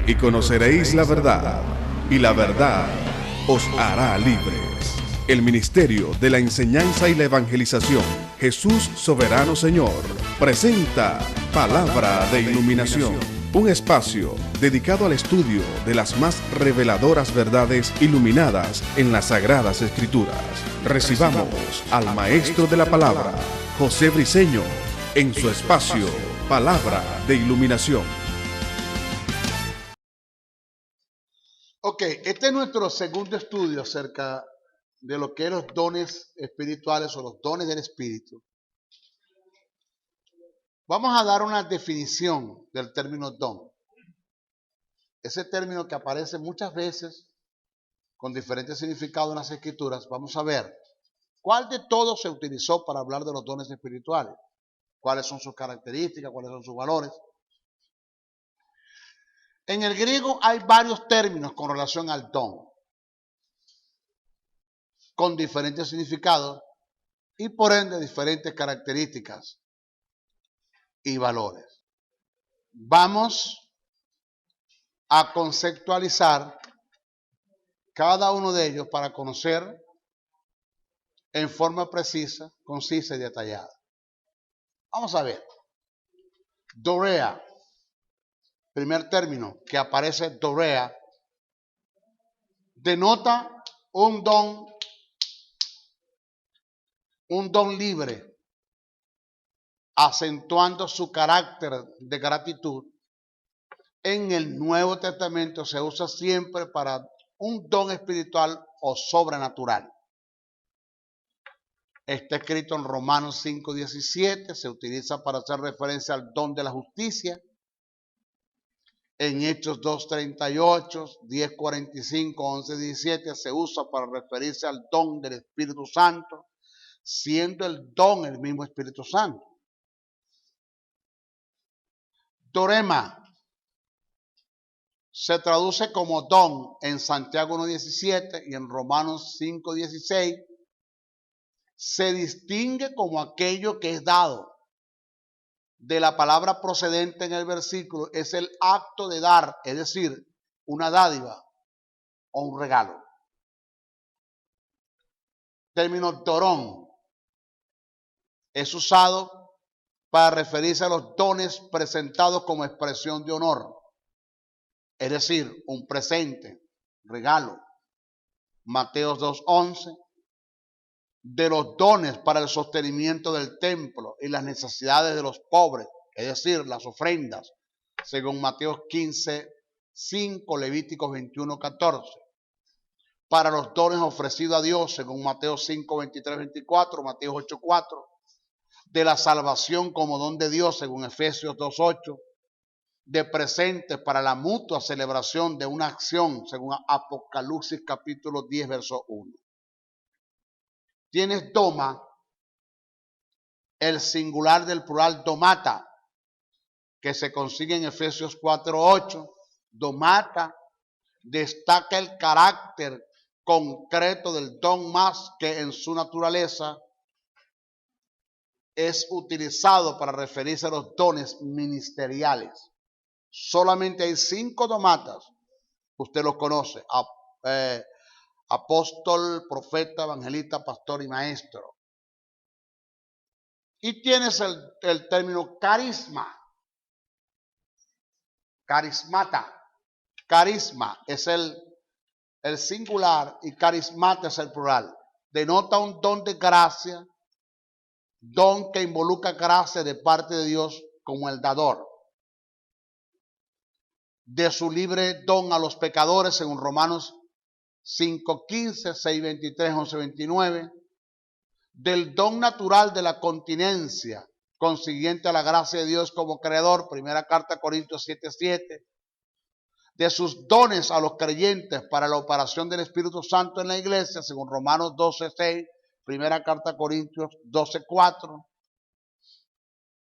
y conoceréis la verdad, y la verdad os hará libres. El Ministerio de la Enseñanza y la Evangelización, Jesús Soberano Señor, presenta Palabra de Iluminación, un espacio dedicado al estudio de las más reveladoras verdades iluminadas en las Sagradas Escrituras. Recibamos al Maestro de la Palabra, José Briceño, en su espacio Palabra de Iluminación. Ok, este es nuestro segundo estudio acerca de lo que es los dones espirituales o los dones del Espíritu. Vamos a dar una definición del término don. Ese término que aparece muchas veces con diferentes significados en las Escrituras. Vamos a ver cuál de todos se utilizó para hablar de los dones espirituales, cuáles son sus características, cuáles son sus valores. En el griego hay varios términos con relación al don, con diferentes significados y por ende diferentes características y valores. Vamos a conceptualizar cada uno de ellos para conocer en forma precisa, concisa y detallada. Vamos a ver. Dorea, primer término que aparece, dorea, denota un don libre, acentuando su carácter de gratitud. En el Nuevo Testamento se usa siempre para un don espiritual o sobrenatural. Está escrito en Romanos 5:17, se utiliza para hacer referencia al don de la justicia. En Hechos 2:38, 10:45, 11:17 se usa para referirse al don del Espíritu Santo, siendo el don el mismo Espíritu Santo. Dorema se traduce como don en Santiago 1:17 y en Romanos 5:16. Se distingue como aquello que es dado. De la palabra procedente en el versículo es el acto de dar, es decir, una dádiva o un regalo. Término dorón es usado para referirse a los dones presentados como expresión de honor, es decir, un presente, regalo. Mateo 2:11. De los dones para el sostenimiento del templo y las necesidades de los pobres, es decir, las ofrendas, según Mateo 15:5, Levíticos 21:14. Para los dones ofrecidos a Dios, según Mateo 5:23-24, Mateo 8:4. De la salvación como don de Dios, según Efesios 2:8. De presentes para la mutua celebración de una acción, según Apocalipsis capítulo 10, verso 1. Tienes doma, el singular del plural domata, que se consigue en Efesios 4:8. Domata destaca el carácter concreto del don más que en su naturaleza es utilizado para referirse a los dones ministeriales. Solamente hay 5 domatas, usted los conoce, apóstol, profeta, evangelista, pastor y maestro. Y tienes el término carisma. Carismata. Carisma es el singular y carismata es el plural. Denota un don de gracia, don que involucra gracia de parte de Dios como el dador. De su libre don a los pecadores, según Romanos 5:15, 6:23, 11:29, del don natural de la continencia, consiguiente a la gracia de Dios como creador, primera carta a Corintios 7:7, de sus dones a los creyentes para la operación del Espíritu Santo en la iglesia, según Romanos 12:6, primera carta a Corintios 12:4.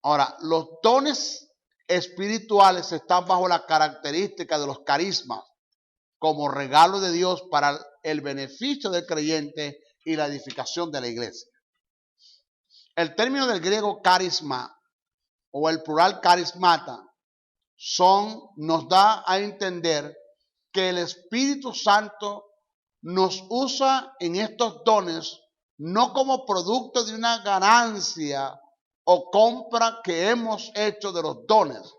Ahora, los dones espirituales están bajo la característica de los carismas, como regalo de Dios para el beneficio del creyente y la edificación de la iglesia. El término del griego carisma o el plural carismata nos da a entender que el Espíritu Santo nos usa en estos dones no como producto de una ganancia o compra que hemos hecho de los dones.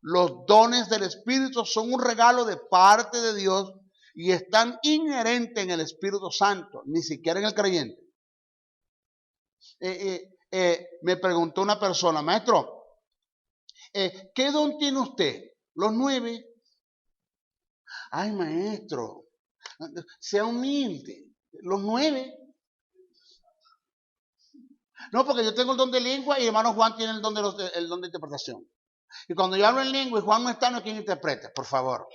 Los dones del Espíritu son un regalo de parte de Dios y están inherentes en el Espíritu Santo, ni siquiera en el creyente. Me preguntó una persona, maestro, ¿qué don tiene usted? Los 9. Ay, maestro, sea humilde. Los 9. No, porque yo tengo el don de lengua y el hermano Juan tiene el don de interpretación. Y cuando yo hablo en lengua y Juan no está, no hay quien interprete, por favor.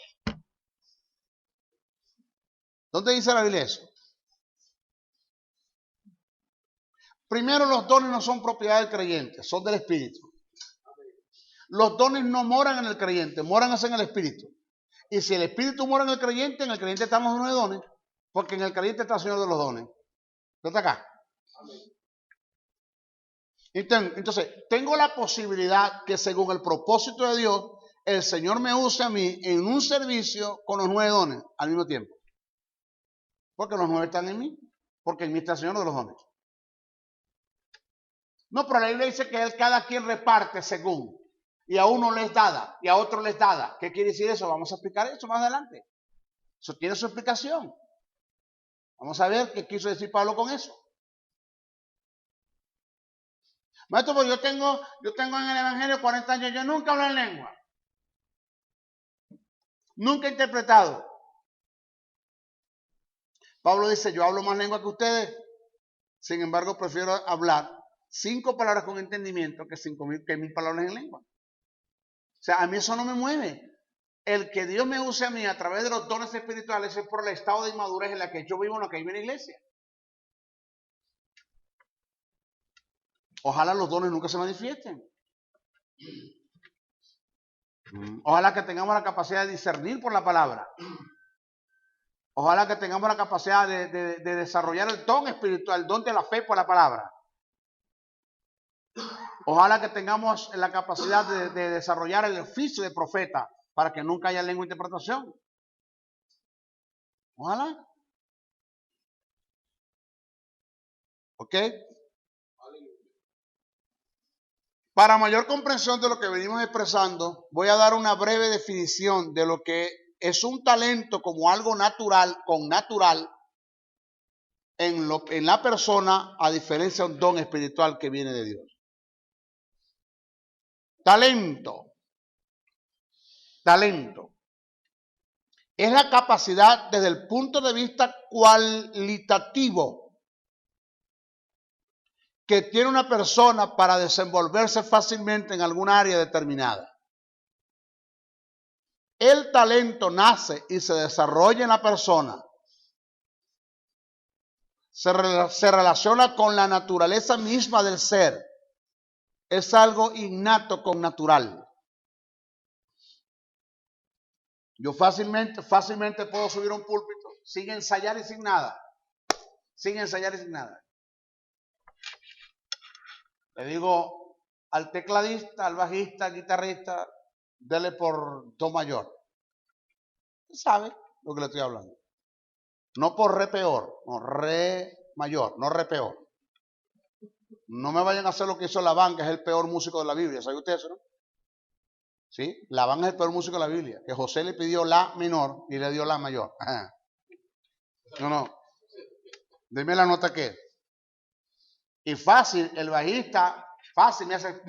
¿Dónde dice la Biblia eso? Primero, los dones no son propiedad del creyente, son del Espíritu. Los dones no moran en el creyente, moran en el Espíritu. Y si el Espíritu mora en el creyente están los 9 dones, porque en el creyente está el Señor de los dones. ¿Está acá? Entonces, tengo la posibilidad que según el propósito de Dios, el Señor me use a mí en un servicio con los 9 dones al mismo tiempo. Porque los 9 están en mí, porque en mí está el Señor de los dones. No, pero la Biblia dice que cada quien reparte según. Y a uno les dada, y a otro les dada. ¿Qué quiere decir eso? Vamos a explicar eso más adelante. Eso tiene su explicación. Vamos a ver qué quiso decir Pablo con eso. Maestro, pues yo tengo en el Evangelio 40 años, yo nunca hablo en lengua. Nunca he interpretado. Pablo dice, yo hablo más lengua que ustedes. Sin embargo, prefiero hablar 5 palabras con entendimiento que 1000 palabras en lengua. O sea, a mí eso no me mueve. El que Dios me use a mí a través de los dones espirituales es por el estado de inmadurez en la que yo vivo, en la que vivo en la iglesia. Ojalá los dones nunca se manifiesten. Ojalá que tengamos la capacidad de discernir por la palabra. Ojalá que tengamos la capacidad de desarrollar el don espiritual, el don de la fe por la palabra. Ojalá que tengamos la capacidad de desarrollar el oficio de profeta para que nunca haya lengua de interpretación. Ojalá. ¿Ok? Para mayor comprensión de lo que venimos expresando, voy a dar una breve definición de lo que es un talento como algo natural, con natural, en la persona, a diferencia de un don espiritual que viene de Dios. Talento. Talento. Es la capacidad desde el punto de vista cualitativo que tiene una persona para desenvolverse fácilmente en alguna área determinada. El talento nace y se desarrolla en la persona. Se relaciona con la naturaleza misma del ser. Es algo innato con natural. Yo fácilmente puedo subir a un púlpito sin ensayar y sin nada. Sin ensayar y sin nada. Le digo al tecladista, al bajista, al guitarrista, dele por do mayor. ¿Sabe lo que le estoy hablando? No por re peor, no, re mayor, no re peor. No me vayan a hacer lo que hizo Labán, que es el peor músico de la Biblia. ¿Sabe usted eso, no? ¿Sí? Labán es el peor músico de la Biblia. Que José le pidió la menor y le dio la mayor. Ajá. No. Deme la nota que es. Y fácil, el bajista, fácil me hace...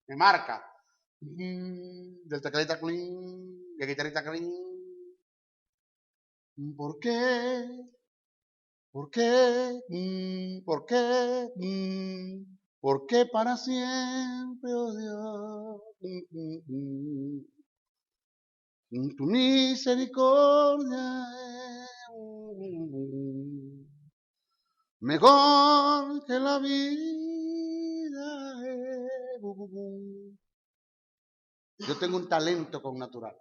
me marca. Del tecladista, del guitarrista, ¿por qué? ¿Por qué? ¿Por qué? ¿Por qué para siempre, oh Dios? Tu misericordia es mejor que la vida. Yo tengo un talento con natural.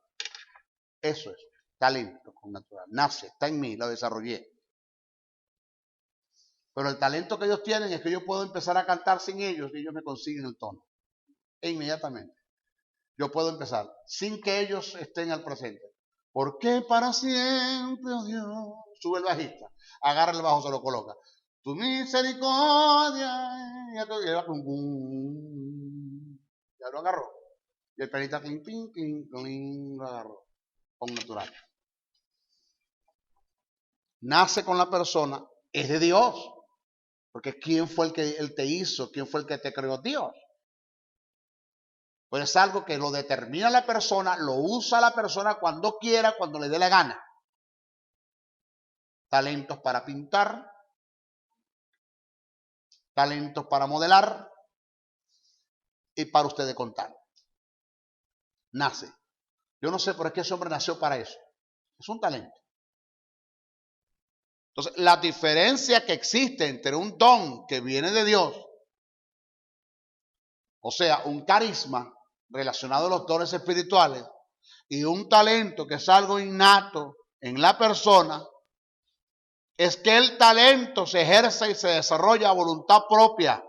Eso es, talento con natural. Nace, está en mí, lo desarrollé. Pero el talento que ellos tienen es que yo puedo empezar a cantar sin ellos y ellos me consiguen el tono. E inmediatamente. yo puedo empezar sin que ellos estén al presente. ¿Por qué para siempre, oh Dios? Sube el bajista, agarra el bajo, se lo coloca. Tu misericordia. Ya lo agarró. Y el pianista, lo agarró. Con natural. Nace con la persona, es de Dios. Porque ¿quién fue el que él te hizo? ¿Quién fue el que te creó? Dios. Pues es algo que lo determina la persona, lo usa la persona cuando quiera, cuando le dé la gana. Talentos para pintar, talentos para modelar y para usted de contar. Nace. Yo no sé, pero es que ese hombre nació para eso. Es un talento. Entonces, la diferencia que existe entre un don que viene de Dios, o sea, un carisma relacionado a los dones espirituales, y un talento que es algo innato en la persona, es que el talento se ejerce y se desarrolla a voluntad propia,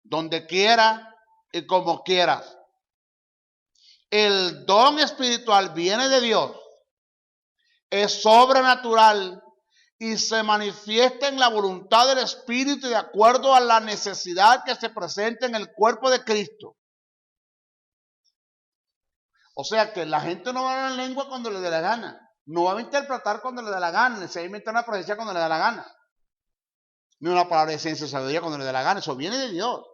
donde quiera y como quiera. El don espiritual viene de Dios, es sobrenatural y se manifiesta en la voluntad del Espíritu de acuerdo a la necesidad que se presenta en el cuerpo de Cristo. O sea que la gente no va a hablar lengua cuando le dé la gana, no va a interpretar cuando le dé la gana, ni se va a inventar una profecía cuando le dé la gana, ni una palabra de ciencia y sabiduría cuando le dé la gana. Eso viene de Dios.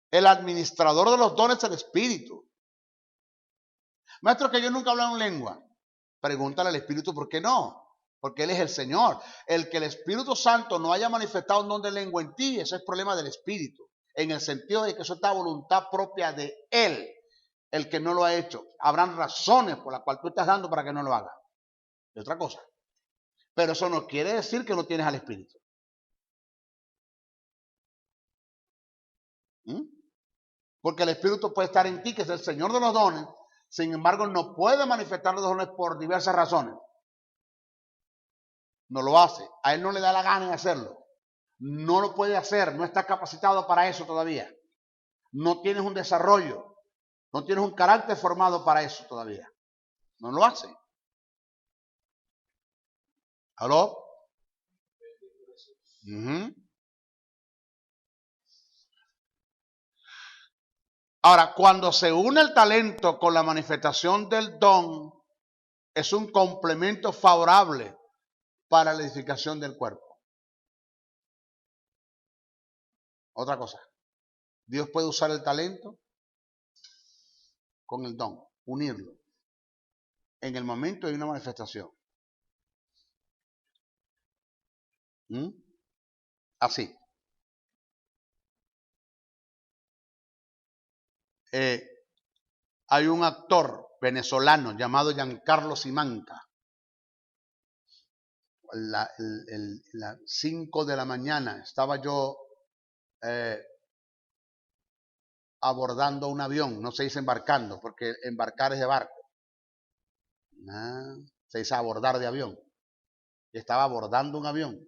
El administrador de los dones es el Espíritu. Maestro, que yo nunca he hablado en lengua. Pregúntale al Espíritu por qué no. Porque Él es el Señor. El que el Espíritu Santo no haya manifestado un don de lengua en ti, ese es problema del Espíritu. En el sentido de que eso está a voluntad propia de Él. El que no lo ha hecho. Habrán razones por las cuales tú estás dando para que no lo haga. Es otra cosa. Pero eso no quiere decir que no tienes al Espíritu. Porque el Espíritu puede estar en ti, que es el Señor de los dones. Sin embargo, no puede manifestar los dones por diversas razones. No lo hace. A él no le da la gana de hacerlo. No lo puede hacer. No está capacitado para eso todavía. No tienes un desarrollo. No tienes un carácter formado para eso todavía. No lo hace. ¿Aló? Ahora, cuando se une el talento con la manifestación del don, es un complemento favorable para la edificación del cuerpo. Otra cosa, Dios puede usar el talento con el don, unirlo. En el momento de una manifestación. Así. Hay un actor venezolano llamado Giancarlo Simanca. Las 5 de la mañana estaba yo abordando un avión. No se dice embarcando, porque embarcar es de barco. Se dice abordar de avión. Y estaba abordando un avión.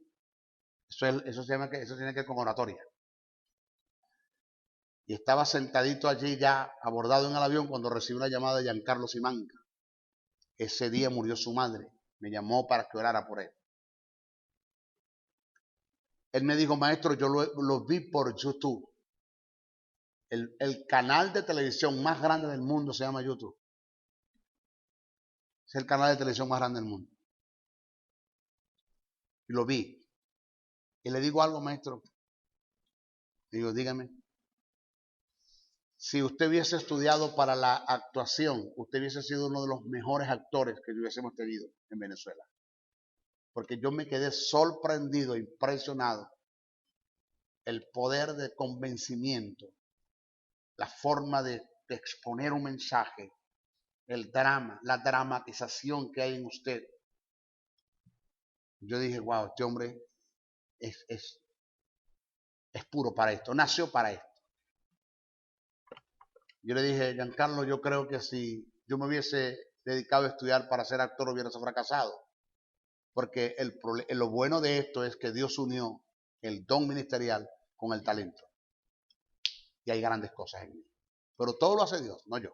Eso tiene que ver con oratoria. Y estaba sentadito allí ya abordado en el avión cuando recibí una llamada de Giancarlo Simanca. Ese día murió su madre. Me llamó para que orara por él. Él me dijo, maestro, yo lo vi por YouTube. El canal de televisión más grande del mundo se llama YouTube. Es el canal de televisión más grande del mundo. Y lo vi. Y le digo algo, maestro. Digo, dígame. Si usted hubiese estudiado para la actuación, usted hubiese sido uno de los mejores actores que hubiésemos tenido en Venezuela. Porque yo me quedé sorprendido, impresionado. El poder de convencimiento, la forma de exponer un mensaje, el drama, la dramatización que hay en usted. Yo dije, wow, este hombre es puro para esto, nació para esto. Yo le dije, Giancarlo, yo creo que si yo me hubiese dedicado a estudiar para ser actor hubiera fracasado. Porque lo bueno de esto es que Dios unió el don ministerial con el talento. Y hay grandes cosas en él. Pero todo lo hace Dios, no yo.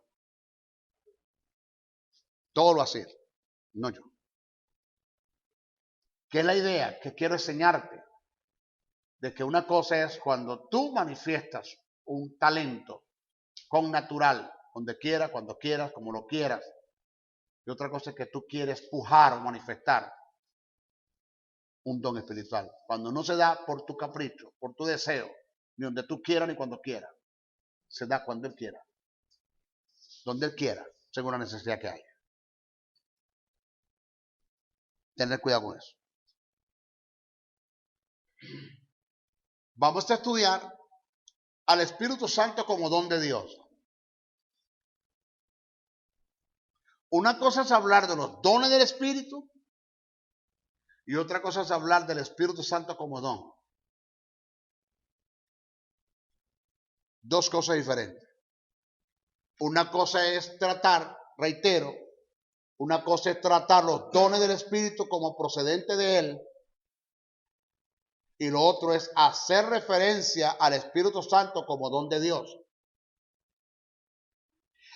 Todo lo hace Él, no yo. ¿Qué es la idea? Que quiero enseñarte. De que una cosa es cuando tú manifiestas un talento con natural, donde quieras, cuando quieras, como lo quieras. Y otra cosa es que tú quieres pujar o manifestar un don espiritual. Cuando no se da por tu capricho, por tu deseo, ni donde tú quieras ni cuando quieras. Se da cuando Él quiera. Donde Él quiera, según la necesidad que haya. Tener cuidado con eso. Vamos a estudiar al Espíritu Santo como don de Dios. Una cosa es hablar de los dones del Espíritu y otra cosa es hablar del Espíritu Santo como don. Dos cosas diferentes. Una cosa es tratar, reitero, una cosa es tratar los dones del Espíritu como procedente de Él y lo otro es hacer referencia al Espíritu Santo como don de Dios.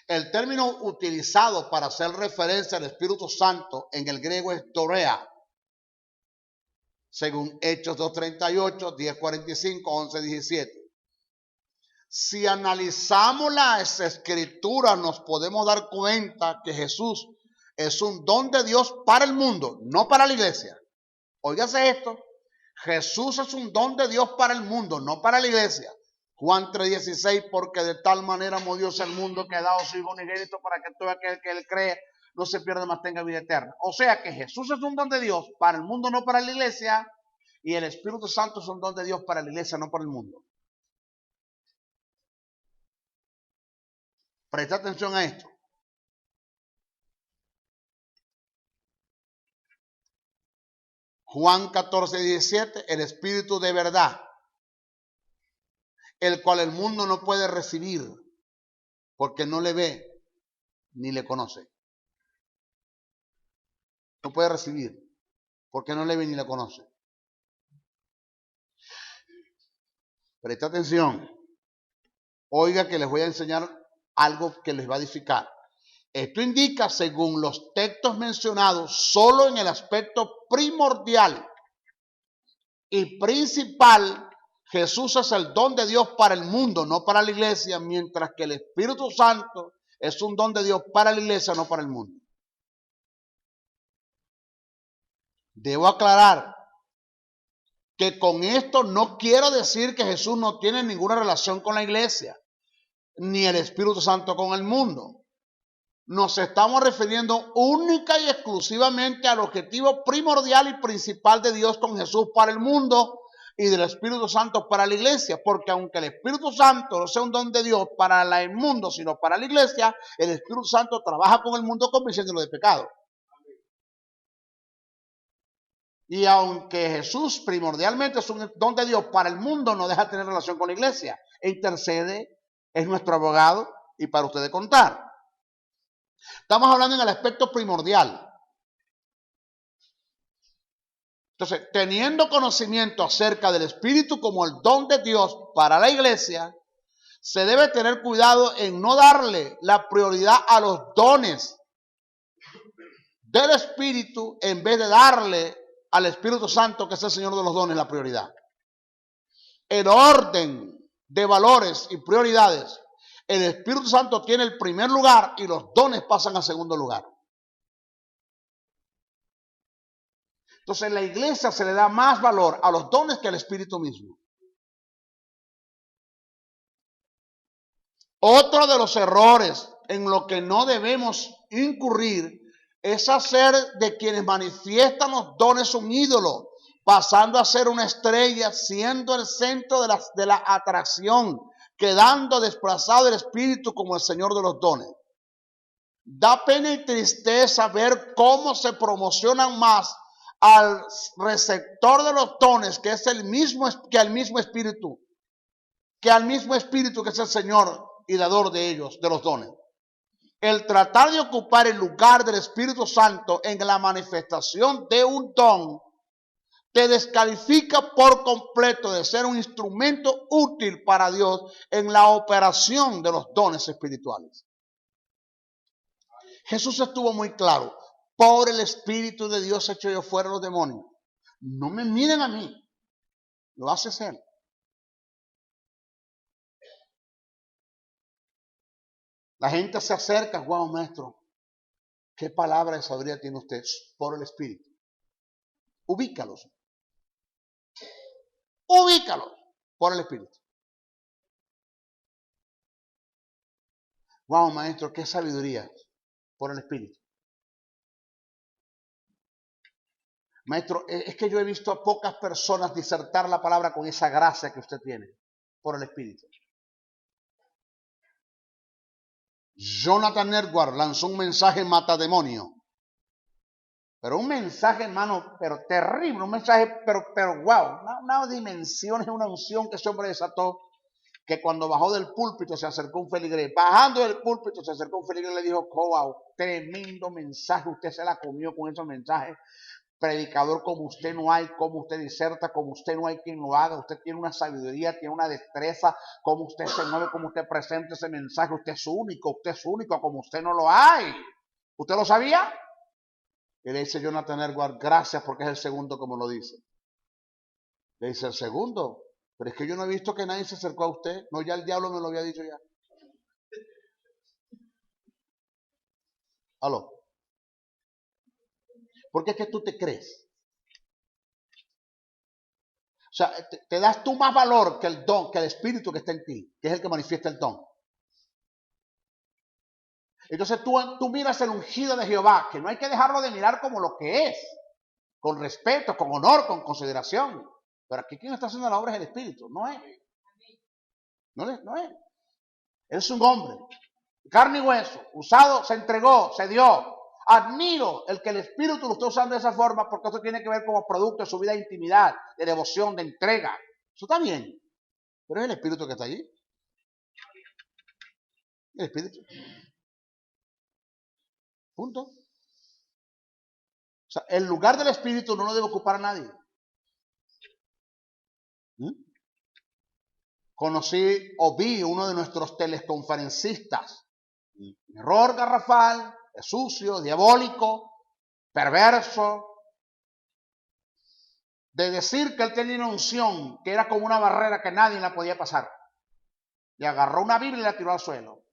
El término utilizado para hacer referencia al Espíritu Santo en el griego es dorea, según Hechos 2:38, 10:45, 11:17. Si analizamos las escrituras, nos podemos dar cuenta que Jesús es un don de Dios para el mundo, no para la iglesia. Óigase esto, Jesús es un don de Dios para el mundo, no para la iglesia. Juan 3:16, porque de tal manera amó Dios al mundo que ha dado su Hijo unigénito para que todo aquel que Él cree no se pierda, mas tenga vida eterna. O sea que Jesús es un don de Dios para el mundo, no para la iglesia, y el Espíritu Santo es un don de Dios para la iglesia, no para el mundo. Presta atención a esto. Juan 14:17, el Espíritu de verdad, el cual el mundo no puede recibir, porque no le ve ni le conoce. No puede recibir, porque no le ve ni le conoce. Presta atención. Oiga que les voy a enseñar algo que les va a edificar. Esto indica, según los textos mencionados, solo en el aspecto primordial y principal, Jesús es el don de Dios para el mundo, no para la iglesia, mientras que el Espíritu Santo es un don de Dios para la iglesia, no para el mundo. Debo aclarar que con esto no quiero decir que Jesús no tiene ninguna relación con la iglesia, ni el Espíritu Santo con el mundo. Nos estamos refiriendo única y exclusivamente al objetivo primordial y principal de Dios con Jesús para el mundo y del Espíritu Santo para la iglesia, porque aunque el Espíritu Santo no sea un don de Dios para el mundo, sino para la iglesia, el Espíritu Santo trabaja con el mundo convenciéndolo de pecado. Y aunque Jesús primordialmente es un don de Dios para el mundo, no deja de tener relación con la iglesia. E intercede, es nuestro abogado y para ustedes contar. Estamos hablando en el aspecto primordial. Entonces, teniendo conocimiento acerca del Espíritu como el don de Dios para la iglesia, se debe tener cuidado en no darle la prioridad a los dones del Espíritu en vez de darle al Espíritu Santo, que es el Señor de los dones, la prioridad. En orden de valores y prioridades, el Espíritu Santo tiene el primer lugar y los dones pasan a segundo lugar. Entonces, en la iglesia se le da más valor a los dones que al Espíritu mismo. Otro de los errores en lo que no debemos incurrir es hacer de quienes manifiestan los dones un ídolo, pasando a ser una estrella, siendo el centro de la atracción, quedando desplazado el Espíritu como el Señor de los dones. Da pena y tristeza ver cómo se promocionan más al receptor de los dones, que es el mismo que al mismo Espíritu, que es el Señor y dador de ellos, de los dones. El tratar de ocupar el lugar del Espíritu Santo en la manifestación de un don te descalifica por completo de ser un instrumento útil para Dios en la operación de los dones espirituales. Jesús estuvo muy claro. Por el Espíritu de Dios echo yo fuera los demonios. No me miren a mí. Lo hace él. La gente se acerca. Wow, maestro. ¿Qué palabra de sabiduría tiene usted? Por el Espíritu. Ubícalos. Ubícalos por el Espíritu. Wow, maestro, qué sabiduría por el Espíritu. Maestro, es que yo he visto a pocas personas disertar la palabra con esa gracia que usted tiene por el Espíritu. Jonathan Edwards lanzó un mensaje matademonio. Pero un mensaje, hermano, pero terrible, un mensaje, pero wow, una dimensión, una unción que ese hombre desató, que cuando bajó del púlpito se acercó un feligrés. Bajando del púlpito se acercó un feligrés y le dijo, wow, tremendo mensaje, usted se la comió con esos mensajes. Predicador como usted no hay, como usted diserta, como usted no hay quien lo haga. Usted tiene una sabiduría, tiene una destreza, como usted se mueve, como usted presenta ese mensaje. Usted es único, como usted no lo hay. ¿Usted lo sabía? Y le dice Jonathan Edwards, gracias porque es el segundo como lo dice. Le dice, el segundo, pero es que yo no he visto que nadie se acercó a usted. No, ya el diablo me lo había dicho ya. Aló. Porque es que tú te crees. O sea, te das tú más valor que el don, que el espíritu que está en ti, que es el que manifiesta el don. Entonces tú miras el ungido de Jehová, que no hay que dejarlo de mirar como lo que es, con respeto, con honor, con consideración. Pero aquí quien está haciendo la obra es el espíritu, no es. No es. Él es un hombre, carne y hueso, usado, se entregó, se dio. Admiro el que el espíritu lo esté usando de esa forma, porque esto tiene que ver como producto de su vida de intimidad, de devoción, de entrega. Eso está bien, pero es el espíritu que está allí. El espíritu. Punto. O sea, el lugar del espíritu no lo debe ocupar a nadie. Conocí o vi uno de nuestros teleconferencistas. Un error garrafal, es sucio, diabólico, perverso, de decir que él tenía una unción que era como una barrera que nadie la podía pasar. Y agarró una Biblia y la tiró al suelo.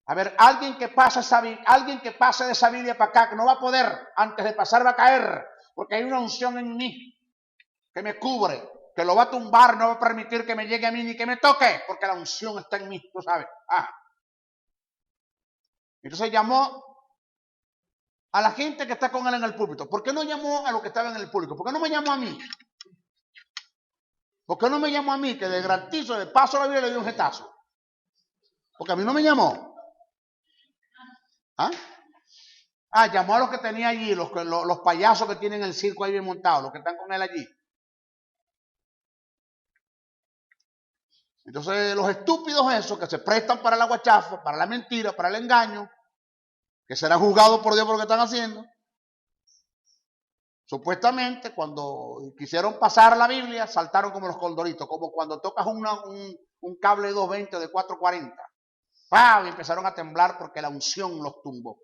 A ver, alguien que pase de esa Biblia para acá, que no va a poder, antes de pasar va a caer, porque hay una unción en mí que me cubre, que lo va a tumbar, no va a permitir que me llegue a mí ni que me toque, porque la unción está en mí, tú sabes. Entonces llamó a la gente que está con él en el púlpito. ¿Por qué no llamó a los que estaban en el púlpito? ¿Por qué no me llamó a mí? ¿Por qué no me llamó a mí, que de garantizo, de paso a la Biblia le dio un jetazo? Porque a mí no me llamó. Llamó a los que tenía allí, los payasos que tienen el circo ahí bien montado, los que están con él allí. Entonces, los estúpidos esos que se prestan para la guachafa, para la mentira, para el engaño, que serán juzgados por Dios por lo que están haciendo. Supuestamente, cuando quisieron pasar la Biblia, saltaron como los condoritos, como cuando tocas un cable 220 de 440. Y empezaron a temblar porque la unción los tumbó.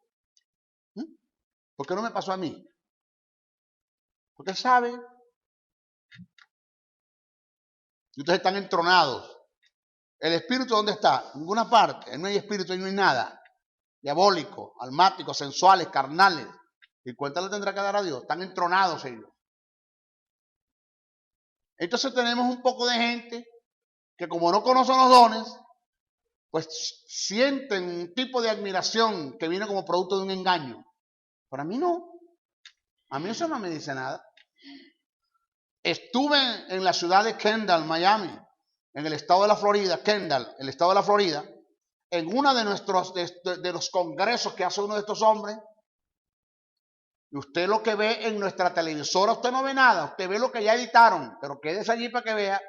¿Por qué no me pasó a mí? Porque sabe. Y ustedes están entronados. ¿El espíritu dónde está? En ninguna parte. No hay espíritu, no hay nada. Diabólico, almáticos, sensuales, carnales. ¿Y cuenta le tendrá que dar a Dios? Están entronados ellos. Entonces tenemos un poco de gente que como no conocen los dones, pues sienten un tipo de admiración que viene como producto de un engaño. Pero a mí no. A mí eso no me dice nada. Estuve en la ciudad de Kendall, Miami, en el estado de la Florida, Kendall, el estado de la Florida, en uno de los congresos que hace uno de estos hombres. Y usted lo que ve en nuestra televisora, usted no ve nada, usted ve lo que ya editaron, pero quédese allí para que vea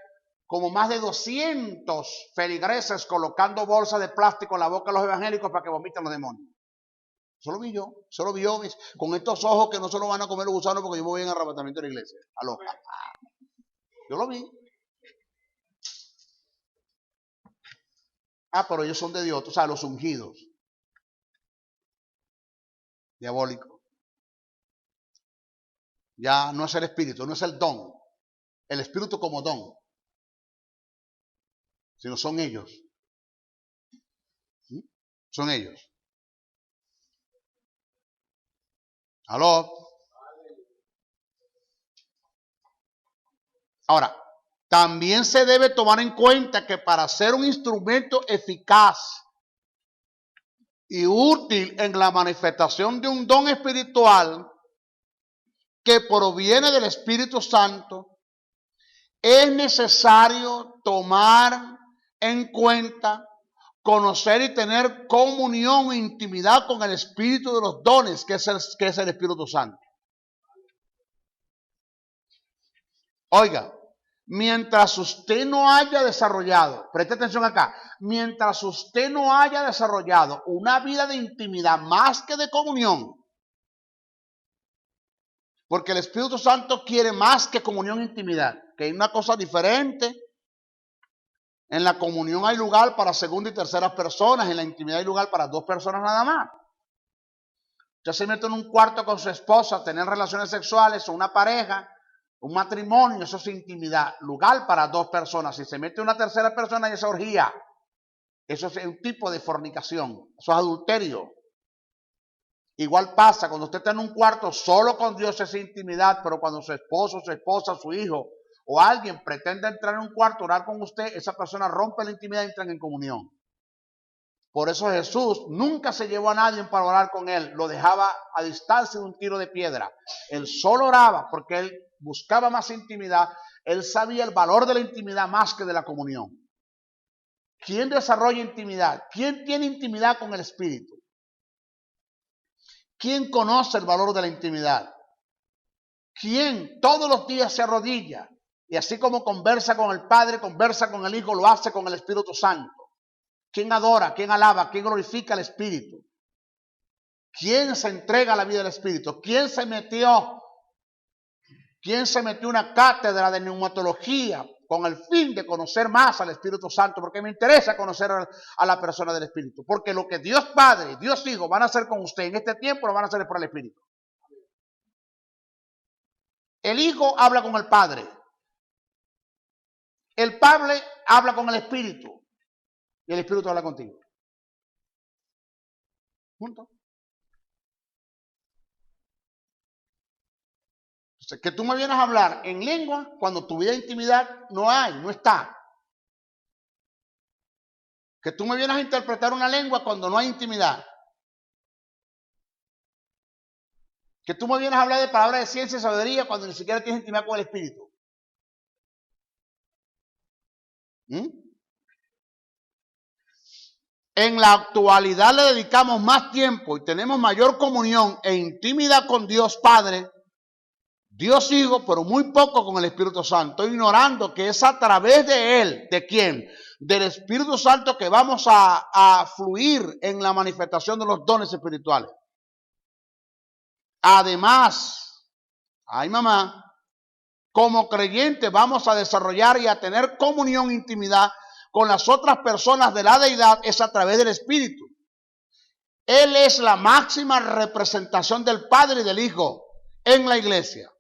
como más de 200 feligreses colocando bolsas de plástico en la boca de los evangélicos para que vomiten los demonios. Eso lo vi yo. Eso lo vi yo con estos ojos que no se lo van a comer los gusanos porque yo me voy en arrebatamiento de la iglesia. Aló. Yo lo vi. Pero ellos son de Dios, tú sabes, los ungidos. Diabólico. Ya no es el espíritu, no es el don. El espíritu como don. Sino son ellos. Son ellos. ¿Aló? Ahora, también se debe tomar en cuenta que para ser un instrumento eficaz y útil en la manifestación de un don espiritual que proviene del Espíritu Santo, es necesario tomar en cuenta, conocer y tener comunión e intimidad con el Espíritu de los dones, que es el Espíritu Santo. Oiga, mientras usted no haya desarrollado, preste atención acá, mientras usted no haya desarrollado una vida de intimidad más que de comunión, porque el Espíritu Santo quiere más que comunión e intimidad, que hay una cosa diferente. En la comunión hay lugar para segunda y terceras personas, en la intimidad hay lugar para 2 personas nada más. Usted se mete en un cuarto con su esposa a tener relaciones sexuales o una pareja, un matrimonio, eso es intimidad, lugar para 2 personas. Si se mete una tercera persona, ya es orgía. Eso es un tipo de fornicación, eso es adulterio. Igual pasa cuando usted está en un cuarto solo con Dios, es intimidad, pero cuando su esposo, su esposa, su hijo o alguien pretende entrar en un cuarto, orar con usted, esa persona rompe la intimidad y entran en comunión. Por eso Jesús nunca se llevó a nadie para orar con él, lo dejaba a distancia de un tiro de piedra. Él solo oraba porque él buscaba más intimidad, él sabía el valor de la intimidad más que de la comunión. ¿Quién desarrolla intimidad? ¿Quién tiene intimidad con el Espíritu? ¿Quién conoce el valor de la intimidad? ¿Quién todos los días se arrodilla? Y así como conversa con el Padre, conversa con el Hijo, lo hace con el Espíritu Santo. ¿Quién adora? ¿Quién alaba? ¿Quién glorifica al Espíritu? ¿Quién se entrega a la vida del Espíritu? ¿Quién se metió una cátedra de neumatología con el fin de conocer más al Espíritu Santo? Porque me interesa conocer a la persona del Espíritu. Porque lo que Dios Padre, Dios Hijo van a hacer con usted en este tiempo, lo van a hacer por el Espíritu. El Hijo habla con el Padre. El Padre habla con el Espíritu. Y el Espíritu habla contigo. ¿Punto? Entonces, que tú me vienes a hablar en lengua cuando tu vida de intimidad no está. Que tú me vienes a interpretar una lengua cuando no hay intimidad. Que tú me vienes a hablar de palabras de ciencia y sabiduría cuando ni siquiera tienes intimidad con el Espíritu. En la actualidad le dedicamos más tiempo y tenemos mayor comunión e intimidad con Dios Padre, Dios Hijo, pero muy poco con el Espíritu Santo, ignorando que es a través de Él, ¿de quién? Del Espíritu Santo que vamos a fluir en la manifestación de los dones espirituales. Además, como creyentes vamos a desarrollar y a tener comunión e intimidad con las otras personas de la deidad, es a través del Espíritu. Él es la máxima representación del Padre y del Hijo en la iglesia.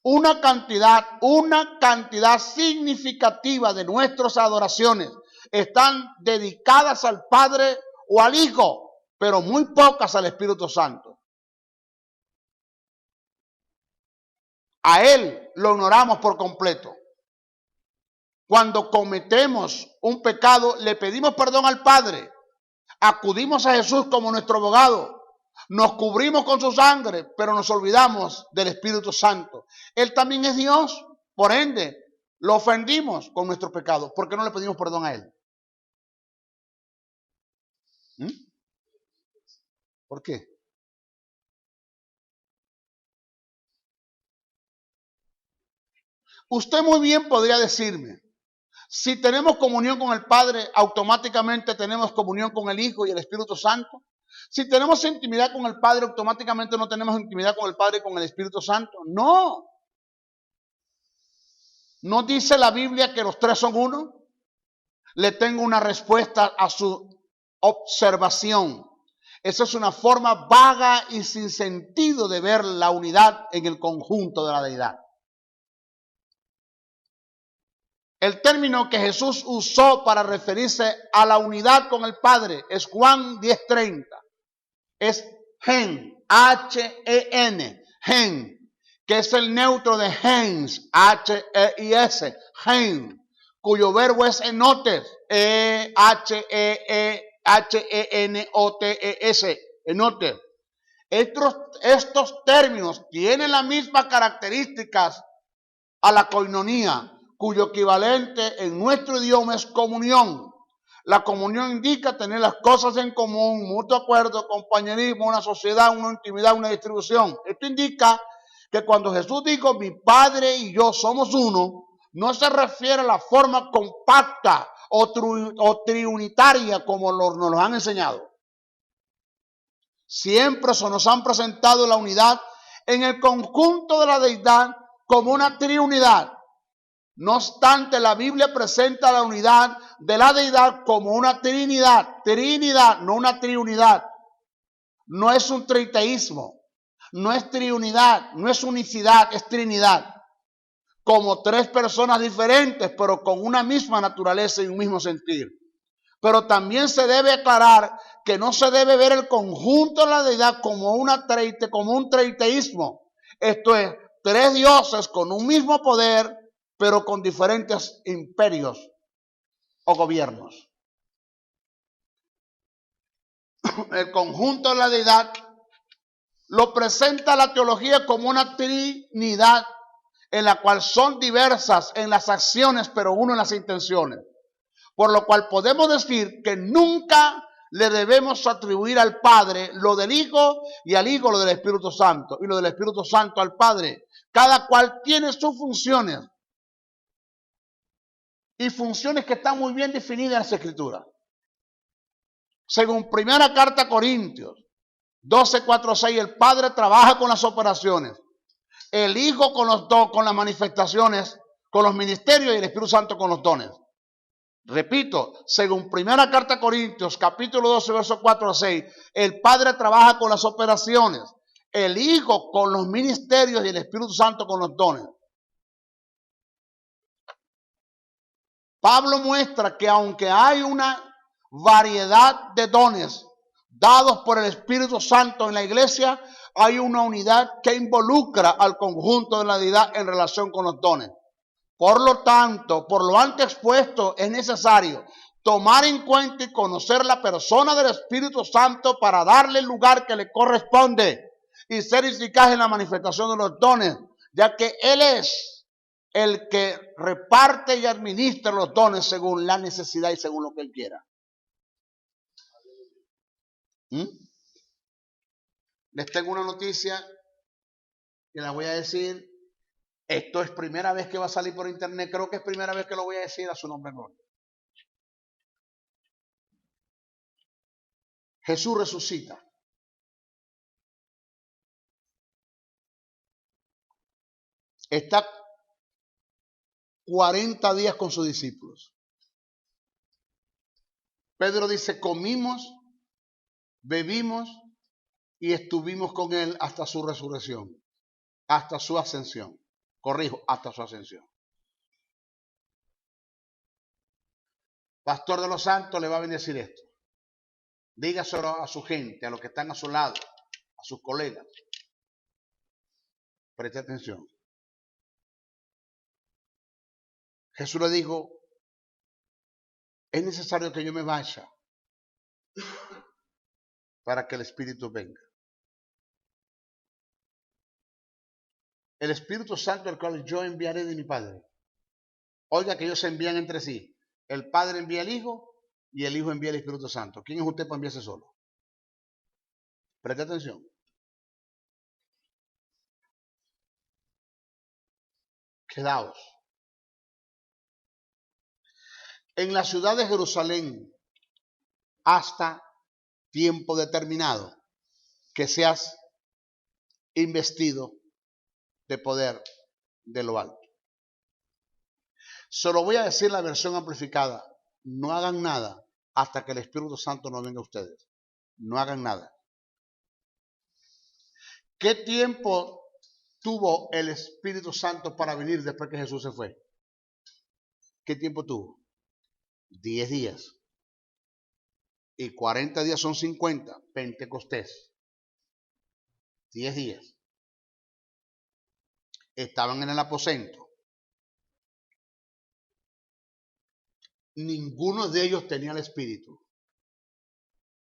Una cantidad significativa de nuestras adoraciones están dedicadas al Padre o al Hijo, pero muy pocas al Espíritu Santo. A Él lo ignoramos por completo. Cuando cometemos un pecado, le pedimos perdón al Padre. Acudimos a Jesús como nuestro abogado. Nos cubrimos con su sangre, pero nos olvidamos del Espíritu Santo. Él también es Dios. Por ende, lo ofendimos con nuestro pecado. ¿Por qué no le pedimos perdón a Él? ¿Por qué? Usted muy bien podría decirme, si tenemos comunión con el Padre, automáticamente tenemos comunión con el Hijo y el Espíritu Santo. Si tenemos intimidad con el Padre, automáticamente no tenemos intimidad con el Padre y con el Espíritu Santo. No. ¿No dice la Biblia que los tres son uno? Le tengo una respuesta a su observación. Esa es una forma vaga y sin sentido de ver la unidad en el conjunto de la deidad. El término que Jesús usó para referirse a la unidad con el Padre es Juan 10:30. Es gen, H-E-N, gen, que es el neutro de gens, H-E-I-S, gen, cuyo verbo es enotes, H-E-N-O-T-E-S, enotes. Estos términos tienen las mismas características a la koinonía, cuyo equivalente en nuestro idioma es comunión. La comunión indica tener las cosas en común, mutuo acuerdo, compañerismo, una sociedad, una intimidad, una distribución. Esto indica que cuando Jesús dijo, mi Padre y yo somos uno, no se refiere a la forma compacta o triunitaria como nos lo han enseñado. Siempre se nos han presentado la unidad en el conjunto de la deidad como una triunidad. No obstante, la Biblia presenta la unidad de la deidad como una trinidad. Trinidad, no una triunidad. No es un triteísmo. No es triunidad, no es unicidad, es trinidad. Como tres personas diferentes, pero con una misma naturaleza y un mismo sentir. Pero también se debe aclarar que no se debe ver el conjunto de la deidad como un triteísmo. Esto es, tres dioses con un mismo poder, pero con diferentes imperios o gobiernos. El conjunto de la deidad lo presenta la teología como una trinidad en la cual son diversas en las acciones, pero uno en las intenciones. Por lo cual podemos decir que nunca le debemos atribuir al Padre lo del Hijo y al Hijo lo del Espíritu Santo y lo del Espíritu Santo al Padre. Cada cual tiene sus funciones y funciones que están muy bien definidas en las Escrituras. Según primera carta a Corintios 12:4-6, el Padre trabaja con las operaciones, el Hijo con las manifestaciones, con los ministerios y el Espíritu Santo con los dones. Repito, según primera carta a Corintios, capítulo 12, versos 4-6, el Padre trabaja con las operaciones, el Hijo con los ministerios y el Espíritu Santo con los dones. Pablo muestra que aunque hay una variedad de dones dados por el Espíritu Santo en la iglesia, hay una unidad que involucra al conjunto de la deidad en relación con los dones. Por lo tanto, por lo antes expuesto, es necesario tomar en cuenta y conocer la persona del Espíritu Santo para darle el lugar que le corresponde y ser eficaz en la manifestación de los dones, ya que Él es el que reparte y administra los dones según la necesidad y según lo que Él quiera. Les tengo una noticia que la voy a decir. Esto es primera vez que va a salir por internet. Creo que es primera vez que lo voy a decir a su nombre. Jesús resucita. Está 40 días con sus discípulos. Pedro dice, comimos, bebimos y estuvimos con él hasta su resurrección, hasta su ascensión. Corrijo, hasta su ascensión. Pastor de los Santos le va a bendecir esto. Dígaselo a su gente, a los que están a su lado, a sus colegas. Preste atención. Jesús le dijo, es necesario que yo me vaya para que el Espíritu venga. El Espíritu Santo, el cual yo enviaré de mi Padre. Oiga que ellos se envían entre sí. El Padre envía al Hijo y el Hijo envía al Espíritu Santo. ¿Quién es usted para enviarse solo? Preste atención. Quedaos. En la ciudad de Jerusalén, hasta tiempo determinado, que seas investido de poder de lo alto. Solo voy a decir la versión amplificada. No hagan nada hasta que el Espíritu Santo no venga a ustedes. No hagan nada. ¿Qué tiempo tuvo el Espíritu Santo para venir después que Jesús se fue? ¿Qué tiempo tuvo? 10 días. Y 40 días son 50. Pentecostés. 10 días. Estaban en el aposento. Ninguno de ellos tenía el Espíritu.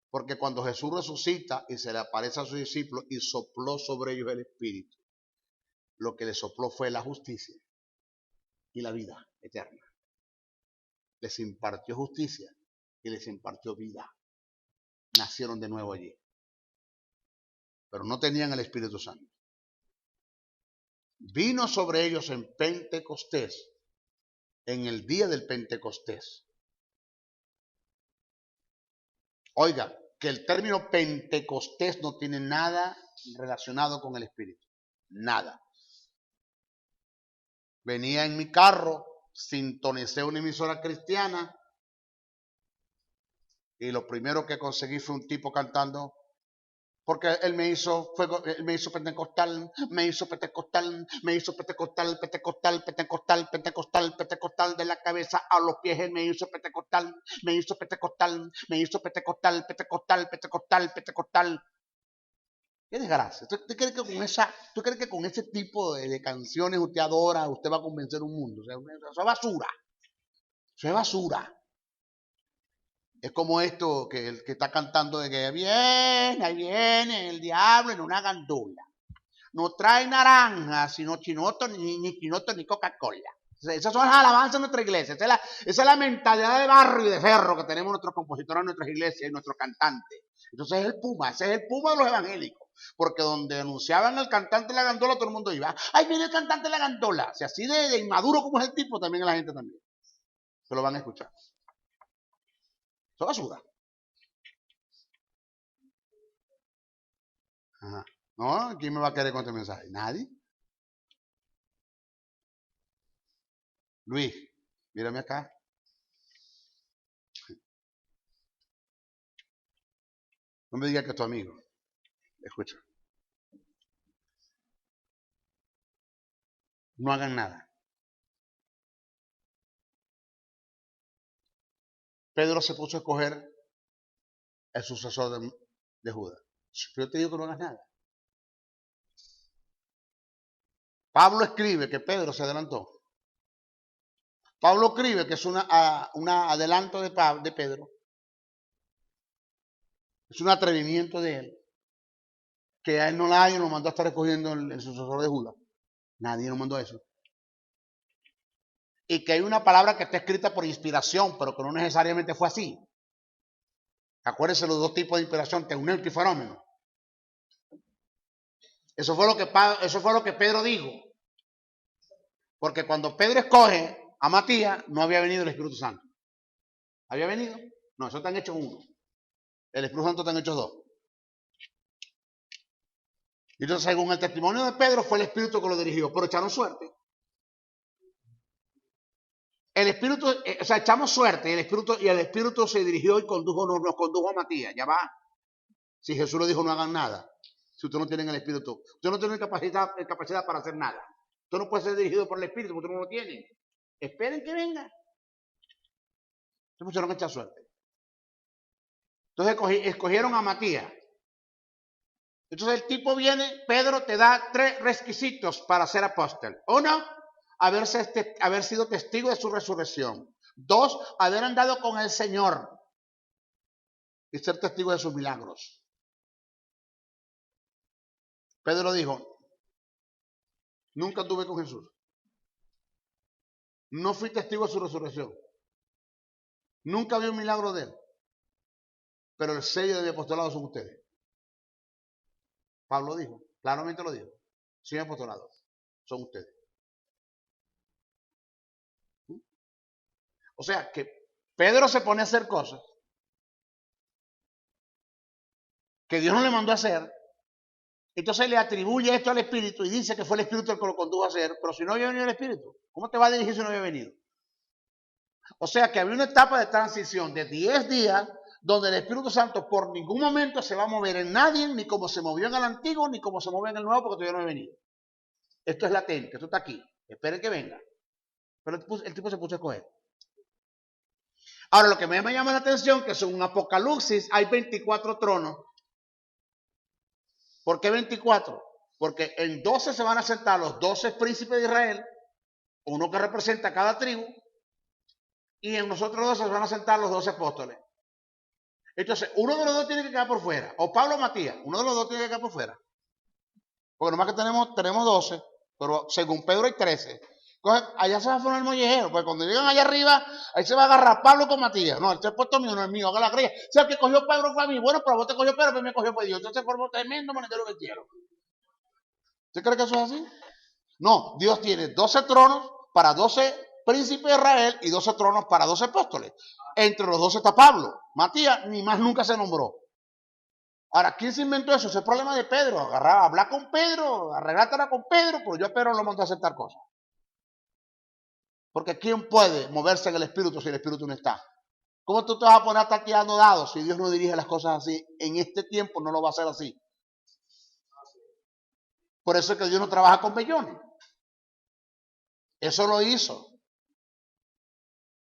Porque cuando Jesús resucita y se le aparece a sus discípulos y sopló sobre ellos el Espíritu, lo que le sopló fue la justicia y la vida eterna. Les impartió justicia y les impartió vida. Nacieron de nuevo allí. Pero no tenían el Espíritu Santo. Vino sobre ellos en Pentecostés, en el día del Pentecostés. Oiga, que el término Pentecostés no tiene nada relacionado con el Espíritu. Nada. Venía en mi carro, sintonicé una emisora cristiana y lo primero que conseguí fue un tipo cantando, porque él me hizo fuego, él me hizo pentecostal, me hizo pentecostal, me hizo pentecostal, pentecostal, pentecostal, pentecostal, pentecostal, de la cabeza a los pies, él me hizo pentecostal, me hizo pentecostal, me hizo pentecostal, pentecostal, pentecostal, pentecostal. ¿Qué desgracia? ¿Tú crees que con ese tipo de canciones usted adora, usted va a convencer un mundo? O sea, eso es basura. Eso es basura. Es como esto que el que está cantando de que ahí viene el diablo en una gandola. No trae naranja, sino chinoto, ni chinoto, ni Coca-Cola. Esas son las alabanzas de nuestra iglesia. Esa es la mentalidad de barrio y de ferro que tenemos nuestros compositores en nuestras iglesias y nuestros cantantes. Entonces ese es el puma de los evangélicos. Porque donde anunciaban el cantante de la gandola, todo el mundo iba. ¡Ay, viene el cantante de la gandola! O sea, así de inmaduro como es el tipo, también la gente también. Se lo van a escuchar. Eso es basura. Ajá. ¿No? ¿Quién me va a querer con este mensaje? Nadie. Luis, mírame acá. No me digas que es tu amigo. Escucha. No hagan nada. Pedro se puso a escoger el sucesor de Judas. Yo te digo que no hagas nada. Pablo escribe que Pedro se adelantó. Pablo escribe que es un adelanto de Pedro. Es un atrevimiento de él. Que a él no nadie lo mandó a estar escogiendo el sucesor de Judas. Nadie nos mandó eso. Y que hay una palabra que está escrita por inspiración, pero que no necesariamente fue así. Acuérdense los dos tipos de inspiración, teumeuto y fenómeno. Eso fue lo que Pedro dijo. Porque cuando Pedro escoge a Matías, no había venido el Espíritu Santo. ¿Había venido? No, eso están hechos uno. El Espíritu Santo están hechos dos. Y entonces, según el testimonio de Pedro, fue el Espíritu que lo dirigió, pero echaron suerte. El Espíritu, echamos suerte, y el Espíritu se dirigió y nos condujo a Matías. Ya va. Si Jesús le dijo no hagan nada, si usted no tiene el Espíritu, usted no tiene capacidad para hacer nada. Usted no puede ser dirigido por el Espíritu, porque usted no lo tiene. Esperen que venga. Se pusieron a echar suerte. Entonces escogieron a Matías. Entonces el tipo viene, Pedro te da 3 requisitos para ser apóstol. 1, haber sido testigo de su resurrección. 2, haber andado con el Señor y ser testigo de sus milagros. Pedro dijo, nunca estuve con Jesús. No fui testigo de su resurrección. Nunca vi un milagro de él. Pero el sello de mi apostolado son ustedes. Pablo dijo, claramente lo dijo. Sí, apostolado, son ustedes. O sea que Pedro se pone a hacer cosas que Dios no le mandó a hacer, entonces le atribuye esto al Espíritu y dice que fue el Espíritu el que lo condujo a hacer, pero si no había venido el Espíritu, ¿cómo te va a dirigir si no había venido? O sea que había una etapa de transición de 10 días donde el Espíritu Santo por ningún momento se va a mover en nadie, ni como se movió en el antiguo, ni como se mueve en el nuevo, porque todavía no ha venido. Esto es latente, esto está aquí. Esperen que venga. Pero el tipo se puso a escoger. Ahora, lo que me llama la atención es que según Apocalipsis hay 24 tronos. ¿Por qué 24? Porque en 12 se van a sentar los 12 príncipes de Israel, uno que representa a cada tribu, y en nosotros 12 se van a sentar los 12 apóstoles. Entonces, uno de los dos tiene que quedar por fuera, o Pablo o Matías, uno de los dos tiene que quedar por fuera. Porque nomás que tenemos 12, pero según Pedro hay 13. Entonces, allá se va a formar el mollejero, porque cuando llegan allá arriba, ahí se va a agarrar Pablo con Matías. No, este puesto mío no es mío, haga la creya. O sea, el que cogió Pedro fue a mí. Bueno, pero vos te cogió Pedro, pero me cogió fue Dios. Entonces se formó tremendo monedero que quiero. ¿Usted cree que eso es así? No, Dios tiene 12 tronos para 12 príncipes de Israel y 12 tronos para 12 apóstoles. Entre los 12 está Pablo. Matías ni más nunca se nombró. Ahora, ¿quién se inventó eso? Ese es el problema de Pedro. Hablar con Pedro, arreglátela con Pedro, pero yo a Pedro no lo mando a aceptar cosas. Porque ¿quién puede moverse en el Espíritu si el Espíritu no está? ¿Cómo tú te vas a poner a estar tirando dados si Dios no dirige las cosas así? En este tiempo no lo va a hacer así. Por eso es que Dios no trabaja con bellones. Eso lo hizo.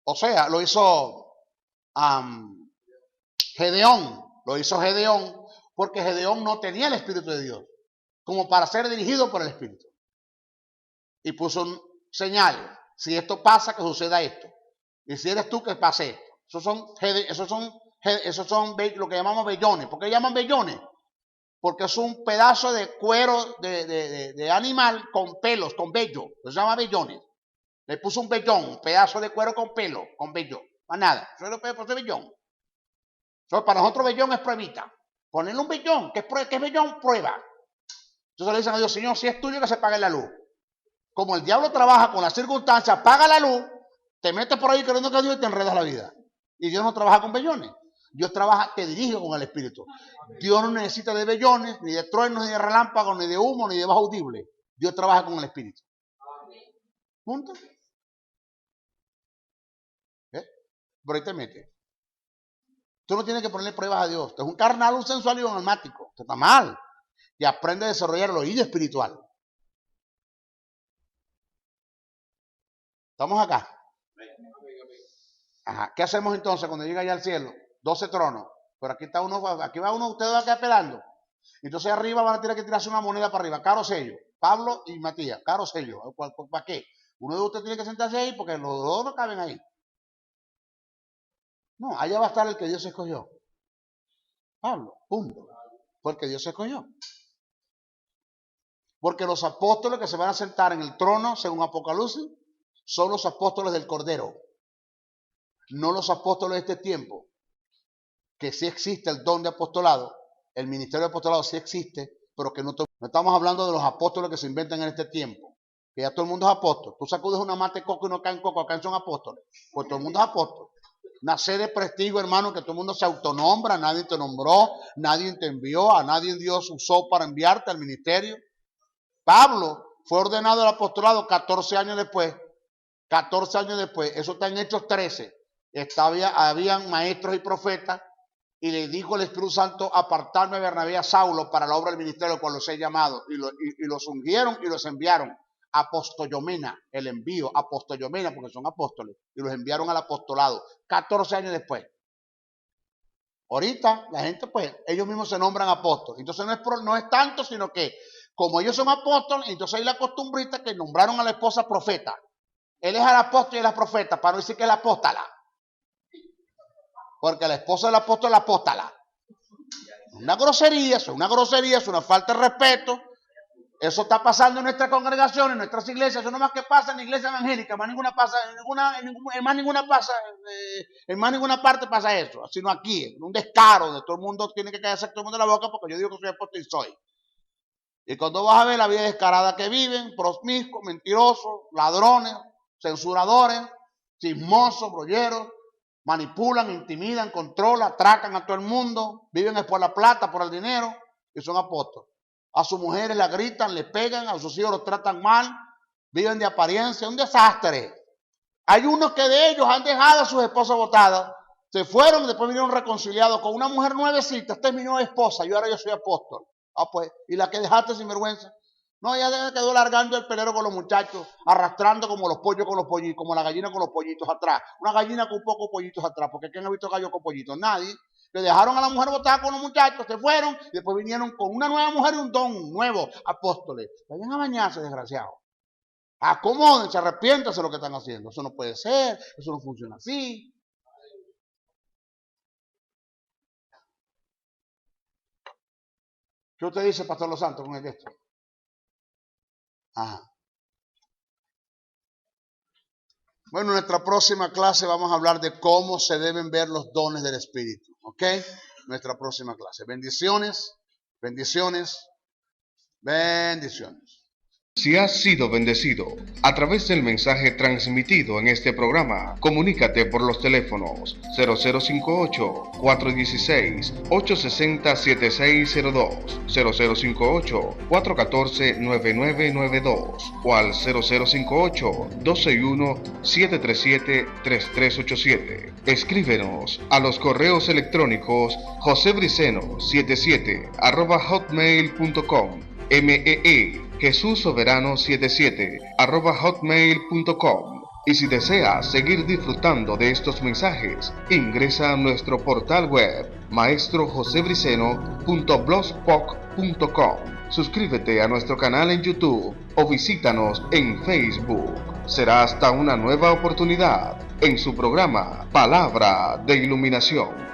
O sea, lo hizo Gedeón. Lo hizo Gedeón porque Gedeón no tenía el Espíritu de Dios como para ser dirigido por el Espíritu. Y puso señales. Si esto pasa, que suceda esto. Y si eres tú, que pase esto. Esos son lo que llamamos vellones. ¿Por qué llaman vellones? Porque es un pedazo de cuero de animal con pelos, con vello. Se llama vellones. Le puso un vellón, un pedazo de cuero con pelo, con vello. Más nada. Eso es lo que puede vellón. Entonces, para nosotros vellón es pruebita. Ponerle un vellón. ¿Qué es vellón? Prueba. Entonces le dicen a Dios, Señor, si es tuyo, que se pague la luz. Como el diablo trabaja con las circunstancias, paga la luz, te metes por ahí queriendo que Dios y te enredas la vida. Y Dios no trabaja con vellones. Dios trabaja, te dirige con el Espíritu. Dios no necesita de vellones, ni de truenos, ni de relámpagos, ni de humo, ni de bajo audible. Dios trabaja con el Espíritu. ¿Punto? Por ahí te metes. Tú no tienes que ponerle pruebas a Dios. Tú es un carnal, un sensual y un almático. Esto está mal. Y aprende a desarrollar el oído espiritual. ¿Estamos acá? Ajá. ¿Qué hacemos entonces cuando llega allá al cielo? 12 tronos. Pero aquí está uno, aquí va uno, ustedes van a quedar esperando. Entonces arriba van a tener que tirarse una moneda para arriba. Caro sello. Pablo y Matías. Caro sello. ¿Para qué? Uno de ustedes tiene que sentarse ahí porque los dos no caben ahí. No, allá va a estar el que Dios escogió. Pablo, punto. Porque Dios escogió. Porque los apóstoles que se van a sentar en el trono, según Apocalipsis, son los apóstoles del Cordero. No los apóstoles de este tiempo. Que sí existe el don de apostolado. El ministerio de apostolado sí existe, pero que no estamos hablando de los apóstoles que se inventan en este tiempo. Que ya todo el mundo es apóstol. Tú sacudes una mate de coco y no caen coco, acá son apóstoles. Pues todo el mundo es apóstol. Una serie de prestigio, hermano, que todo el mundo se autonombra, nadie te nombró, nadie te envió, a nadie Dios usó para enviarte al ministerio. Pablo fue ordenado al apostolado 14 años después. 14 años después, eso está en Hechos 13. Habían maestros y profetas, y le dijo el Espíritu Santo, apartarme a Bernabé a Saulo para la obra del ministerio, cual los he llamado, y los ungieron y los enviaron. Apostolomena, el envío, apostolomena, porque son apóstoles, y los enviaron al apostolado 14 años después. Ahorita la gente, pues, ellos mismos se nombran apóstoles. Entonces no es tanto, sino que como ellos son apóstoles, entonces hay la costumbrita que nombraron a la esposa profeta. Él es el apóstol y la profeta, para no decir que es la apóstala. Porque la esposa del apóstol es la apóstala. Una grosería, es una falta de respeto. Eso está pasando en nuestras congregaciones, en nuestras iglesias. Eso no más que pasa en la iglesia evangélica. Más ninguna pasa, en más ninguna parte pasa eso. Sino aquí, en un descaro de todo el mundo tiene que callarse todo el mundo la boca porque yo digo que soy apóstol y soy. Y cuando vas a ver la vida descarada que viven, promiscuos, mentirosos, ladrones, censuradores, chismosos, brolleros, manipulan, intimidan, controlan, atracan a todo el mundo, viven por la plata, por el dinero, y son apóstoles. A sus mujeres la gritan, le pegan, a sus hijos los tratan mal, viven de apariencia, un desastre. Hay unos que de ellos han dejado a sus esposas botadas, se fueron y después vinieron reconciliados con una mujer nuevecita. Esta es mi nueva esposa, yo ahora yo soy apóstol. Ah, pues, ¿y la que dejaste sin vergüenza? No, ella quedó largando el pelero con los muchachos, arrastrando como los pollos con los pollitos, como la gallina con los pollitos atrás. Una gallina con un poco de pollitos atrás, porque ¿quién ha visto gallo con pollitos? Nadie. Le dejaron a la mujer botada con los muchachos, se fueron, y después vinieron con una nueva mujer y un don nuevo, apóstoles. Vayan a bañarse, desgraciados. Acomódense, arrepiéntanse de lo que están haciendo. Eso no puede ser, eso no funciona así. ¿Qué usted dice, Pastor Los Santos, con esto? Ajá. Bueno, en nuestra próxima clase vamos a hablar de cómo se deben ver los dones del Espíritu. ¿Ok? Nuestra próxima clase. Bendiciones, bendiciones, bendiciones. Si has sido bendecido a través del mensaje transmitido en este programa, comunícate por los teléfonos 0058-416-860-7602, 0058-414-9992 o al 0058-261-737-3387. Escríbenos a los correos electrónicos josebriceno77@hotmail.com, JesusSoberano77@hotmail.com. Y si deseas seguir disfrutando de estos mensajes, ingresa a nuestro portal web maestrojosebriceno.blogspot.com. Suscríbete a nuestro canal en YouTube o visítanos en Facebook. Será hasta una nueva oportunidad en su programa Palabra de Iluminación.